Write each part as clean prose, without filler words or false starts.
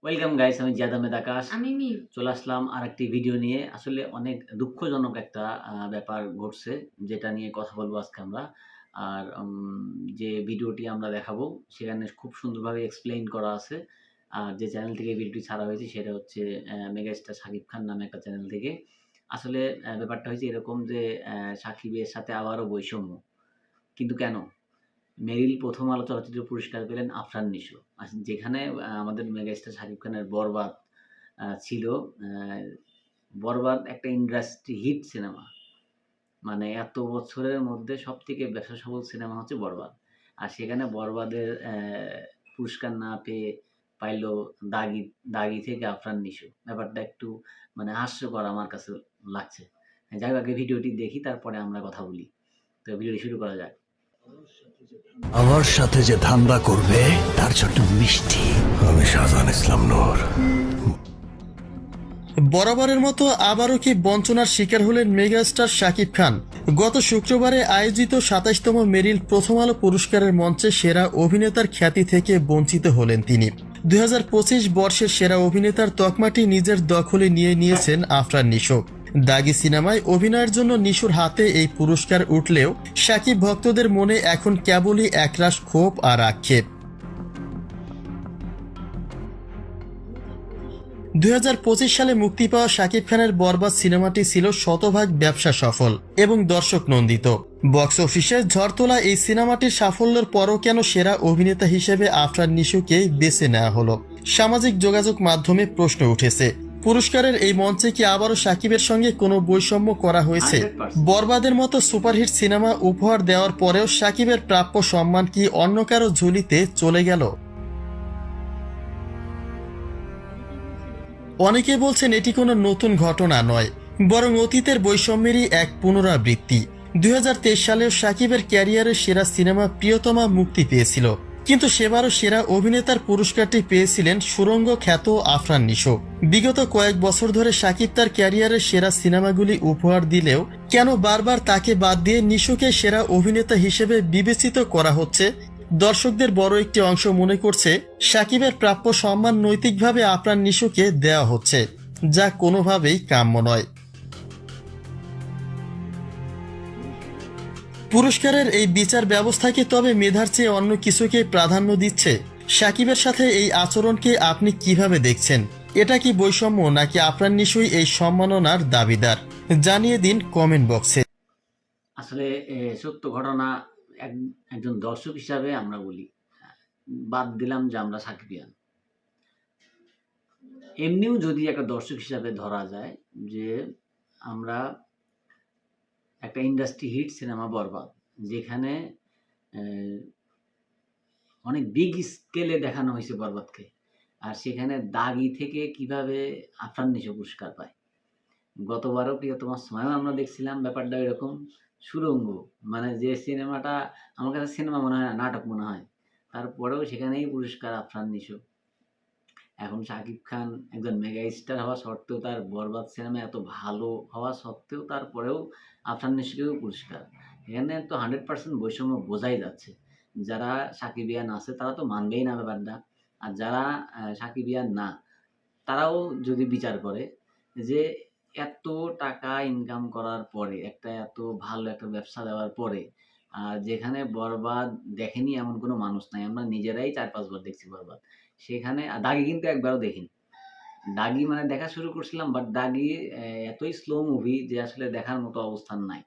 Welcome guys, আমি জিয়াদ আহমেদ আকাশ। আমি মিম। চলে আসলাম আরেকটি ভিডিও নিয়ে। আসলে অনেক দুঃখজনক একটা ব্যাপার ঘটছে, যেটা নিয়ে কথা বলবো আজকে আমরা। আর যে ভিডিওটি আমরা দেখাবো সেখানে খুব সুন্দরভাবে এক্সপ্লেইন করা আছে। আর যে চ্যানেল থেকে ভিডিওটি ছাড়া হয়েছে সেটা হচ্ছে মেগাস্টার শাকিব খান নামে একটা চ্যানেল থেকে। আসলে ব্যাপারটা হয়েছে এরকম যে সাকিবের সাথে আবারও বৈষম্য। কিন্তু কেন? মেরিল 'প্রথম আলো' চলচ্চিত্র পুরস্কার পেলেন আফরান নিশো। যেখানে আমাদের মেগাস্টার শাকিব খানের 'বরবাদ' ছিল। আ 'বরবাদ' একটা ইন্ডাস্ট্রি হিট সিনেমা। মানে এত বছরের মধ্যে সবথেকে ব্যবসা সফল সিনেমা হচ্ছে 'বরবাদ'। আর সেখানে 'বরবাদের' পুরস্কার না পেয়ে পাইলো 'দাগি' থেকে আফরান নিশো। ব্যাপারটা একটু মানে হাস্যকর আমার কাছে লাগছে। যাই হোক, আগে ভিডিওটি দেখি, তারপরে আমরা কথা বলি। তো ভিডিওটি শুরু করা যাক। আমার সাথে যে ধান্দা করবে তার জন্য মিষ্টি। আমি শাহজাহান ইসলাম নূর। বরাবরের মতো আবারও কি বঞ্চনার শিকার হলেন মেগাস্টার শাকিব খান? গত শুক্রবারে আয়োজিত ২৭তম মেরিল প্রথম আলো পুরস্কারের মঞ্চে সেরা অভিনেতার খ্যাতি থেকে বঞ্চিত হলেন তিনি। ২০২৫ বর্ষের সেরা অভিনেতার তকমাটি নিজের দখলে নিয়ে নিয়েছেন আফরান নিশো। দাগি সিনেমায় অভিনয়ের জন্য নিশুর হাতে এই পুরস্কার উঠলেও শাকিব ভক্তদের মনে এখন কেবলই একরাশ ক্ষোভ আর আক্ষেপ। ২০২৫ সালে মুক্তি পাওয়া শাকিব খানের বরবাদ সিনেমাটি ছিল শতভাগ ব্যবসা সফল এবং দর্শক নন্দিত। বক্স অফিসে ঝড় তোলা এই সিনেমাটির সাফল্যের পরও কেন সেরা অভিনেতা হিসেবে আফরান নিশোকে বেছে নেওয়া হলো? সামাজিক যোগাযোগ মাধ্যমে প্রশ্ন উঠেছে, পুরস্কারের এই মঞ্চে কি আবারও শাকিবের সঙ্গে কোনো বৈষম্য করা হয়েছে? 100%। বরবাদের মতো সুপারহিট সিনেমা উপহার দেওয়ার পরেও শাকিবের প্রাপ্য সম্মান কি অন্য কারো ঝুলিতে চলে গেল? অনেকে বলছেন এটি কোনো নতুন ঘটনা নয়, বরং অতীতের বৈষম্যেরই এক পুনরাবৃত্তি। ২০২৩ সালেও শাকিবের ক্যারিয়ারের সেরা সিনেমা প্রিয়তমা মুক্তি পেয়েছিল, কিন্তু সেবারও সেরা অভিনেতার পুরস্কারটি পেয়েছিলেন সুরঙ্গ খ্যাত আফরান নিশো। বিগত কয়েক বছর ধরে শাকিব তার ক্যারিয়ারের সেরা সিনেমাগুলি উপহার দিলেও কেন বারবার তাকে বাদ দিয়ে নিশোকে সেরা অভিনেতা হিসেবে বিবেচিত করা হচ্ছে? দর্শকদের বড় একটি অংশ মনে করছে শাকিবের প্রাপ্য সম্মান নৈতিকভাবে আফরান নিশোকে দেওয়া হচ্ছে, যা কোনোভাবেই কাম্য নয়। পুরস্কারের এই বিচার ব্যবস্থাকে তবে মেধার চেয়ে অন্য কিছুকে প্রাধান্য দিচ্ছে? শাকিবের সাথে এই আচরণকে আপনি কিভাবে দেখছেন? এটা কি বৈষম্য, নাকি আফরান নিশোই এই সম্মাননার দাবিদার? জানিয়ে দিন কমেন্ট বক্সে। আসলে সত্য ঘটনা। এক একজন দর্শক হিসাবে আমরা বলি, বাদ দিলাম যে আমরা সাকিবিয়ান। এমনিও যদি একটা দর্শক হিসাবে ধরা যায় যে আমরা একটা ইন্ডাস্ট্রি হিট সিনেমা 'বরবাদ', যেখানে অ্যা অনেক বিগ স্কেলে দেখানো হয়েছে 'বরবাদকে'। আর সেখানে 'দাগি' থেকে কিভাবে আফরান নিশো পুরস্কার পায়। গতবারও 'প্রিয়তমার সময়েও' আমরা দেখছিলাম ব্যাপারটা এরকম। 'সুড়ঙ্গ' মানে যে সিনেমাটা আমার কাছে সিনেমা মনে হয় না, নাটক মনে হয়। তারপরেও সেখানেই পুরস্কার আফরান নিশো। এখন শাকিব খান একজন মেগা স্টার হওয়া সত্ত্বেও, তার 'বরবাদ' সিনেমা এত ভালো হওয়া সত্ত্বেও তারপরেও আফরান নিশোকেও পুরস্কার। এখানে তো 100% বৈষম্য বোঝাই যাচ্ছে। যারা সাকিবিয়ান আছে তারা তো মানবেই না ব্যাপারটা। আর যারা সাকিবিয়ান না, তারাও যদি বিচার করে যে এত টাকা ইনকাম করার পরে, একটা এত ভালো একটা ব্যবসা দেওয়ার পরে, যেখানে 'বরবাদ' দেখেনি এমন কোনো মানুষ নাই। আমরা নিজেরাই ৪-৫ বার দেখছি 'বরবাদ'। সেখানে 'দাগি' কিন্তু একবারও দেখিনি। 'দাগি' মানে দেখা শুরু করছিলাম, বাট 'দাগি' এতই স্লো মুভি যে আসলে দেখার মতো অবস্থান নাই।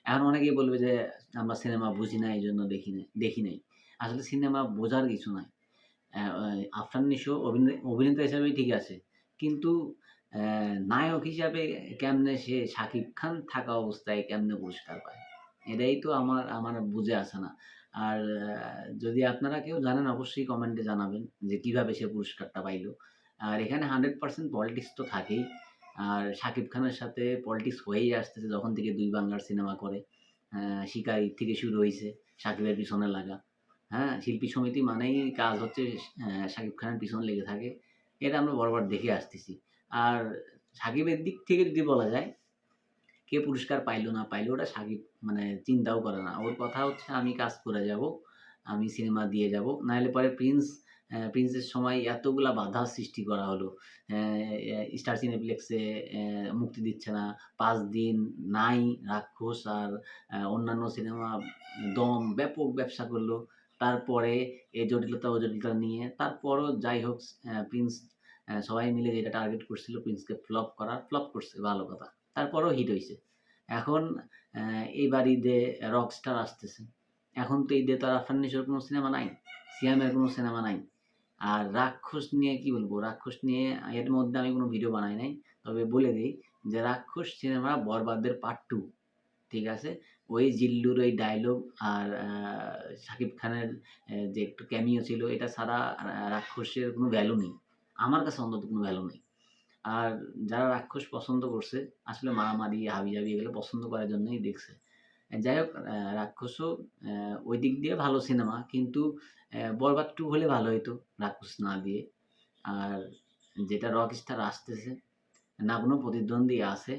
এখন অনেকেই বলবে যে আমরা সিনেমা বুঝি না, এইজন্য দেখি নাই। আসলে সিনেমা বোঝার কিছু নাই। আফরান নিশো অভিনেতা হিসাবে ঠিক আছে। কিন্তু নায়ক হিসাবে কেমনে সে শাকিব খান থাকা অবস্থায় কেমনে পুরস্কার পায়? এটাই তো আমার বুঝে আসে না। আর যদি আপনারা কেউ জানেন অবশ্যই কমেন্টে জানাবেন যে কিভাবে সে পুরস্কারটা পাইল। আর এখানে 100% পলিটিক্স তো থাকেই। আর শাকিব খানের সাথে পলিটিক্স হয়েই আসতেছে যখন থেকে ২ বাংলার সিনেমা করে। 'শিকারি' থেকে শুরু হইছে শাকিবের পিছনে লাগা। হ্যাঁ? শিল্পী সমিতি মানেই কাজ হচ্ছে শাকিব খানের পিছনে লেগে থাকে। এটা আমরা বরাবর দেখে আসতেছি। আর সাকিবের দিক থেকে যদি বলা যায়, কে পুরস্কার পাইলো না পাইলো ওটা সাকিব মানে চিন্তাও করে না। ওর কথা হচ্ছে আমি কাজ করে যাবো, আমি সিনেমা দিয়ে যাবো। নাইলে পরে প্রিন্স প্রিন্সের সময় এতগুলা বাধা সৃষ্টি করা হলো। স্টার সিনেপ্লেক্সে মুক্তি দিচ্ছে না। ৫ দিন নাই রাক্ষস আর অন্যান্য সিনেমা দম ব্যাপক ব্যবসা করলো। তারপরে এ জটিলতা ও জটিলতা নিয়ে তারপরও যাই হোক প্রিন্স সবাই মিলে যেটা টার্গেট করছিল প্রিন্সকে ফ্লপ করার, ফ্লপ করছে ভালো কথা। তারপরেও হিট হইছে। এখন এইবার ঈদে রকস্টার আসতেছে। এখন তো ঈদে তো আর আফরান নিশোর কোনো সিনেমা নাই, সিয়ামের কোনো সিনেমা নাই। আর রাক্ষস নিয়ে কি বলবো? রাক্ষস নিয়ে এর মধ্যে আমি কোনো ভিডিও বানাই নাই। তবে বলে দেই যে রাক্ষস সিনেমা বরবাদের পার্ট 2, ঠিক আছে? ওই জিল্লুর ওই ডায়লগ আর শাকিব খানের যে একটু ক্যামিও ছিল এটা ছাড়া রাক্ষসের কোনো ভ্যালু নেই। আমার কাছে অন্তত কোনো ভ্যালু নেই। আর যারা রাক্ষস পছন্দ করছে আসলে মারামারি, হাবিজাবি এগুলো পছন্দ করার জন্যই দেখছে। যাই হোক রাক্ষসও ওই দিক দিয়ে ভালো সিনেমা, কিন্তু বরবাদ 2 হলে ভালো হইতো রাক্ষস না দিয়ে। আর যেটা রকস্টার আসতেছে, না কোনো প্রতিদ্বন্দ্বী আছে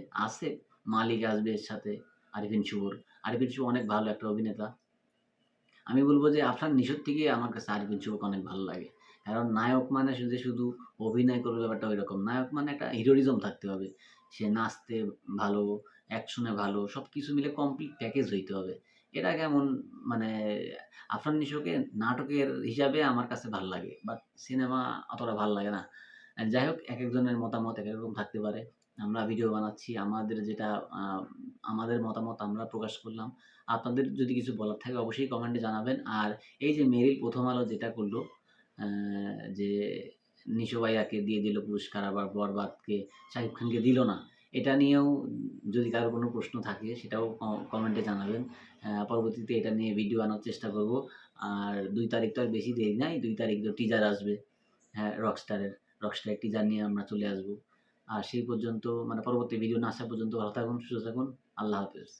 মালিক আসবে এর সাথে, আরিফিন শুভর। আরিফিন শুভ অনেক ভালো একটা অভিনেতা। আমি বলব যে আফরান নিশোর থেকে আমার কাছে আরিফিন শুভকে অনেক ভালো লাগে। কারণ নায়ক মানে শুধু অভিনয় করবে ব্যাপারটা ঐরকম। নায়ক মানে একটা হিরোইজম থাকতে হবে। সে নাচতে ভালো, অ্যাকশনে ভালো, সবকিছু মিলে কমপ্লিট প্যাকেজ হইতে হবে। এটা কেমন মানে আফরান নিশোকে নাটকের হিসাবে আমার কাছে ভাল লাগে। বাট সিনেমা অতটা ভাল লাগে না। যাই হোক একেকজনের মতামত একেক রকম থাকতে পারে। আমরা ভিডিও বানাচ্ছি। আমাদের যেটা আ আমাদের মতামত আমরা প্রকাশ করলাম। আপনাদের যদি কিছু বলার থাকে অবশ্যই কমেন্টে জানাবেন। আর এই যে মেরিল প্রথম আলো যেটা করলো, অ্যা যে নিশো ভাইয়াকে দিয়ে দিল পুরস্কার আবার বরবাদকে শাকিব খানকে দিল না। এটা নিয়েও যদি কারো কোনো প্রশ্ন থাকে সেটাও কমেন্টে জানাবেন। পরবর্তীতে এটা নিয়ে ভিডিও আনার চেষ্টা করব। আর ২ তারিখ তো আর বেশি দেরি নাই। ২ তারিখ তো টিজার আসবে। হ্যাঁ, রকস্টারের টিজার নিয়ে আমরা চলে আসব। আর সেই পর্যন্ত মানে পরবর্তী ভিডিও না আসা পর্যন্ত ভালো থাকুন, সুস্থ থাকুন। আল্লাহ হাফেজ।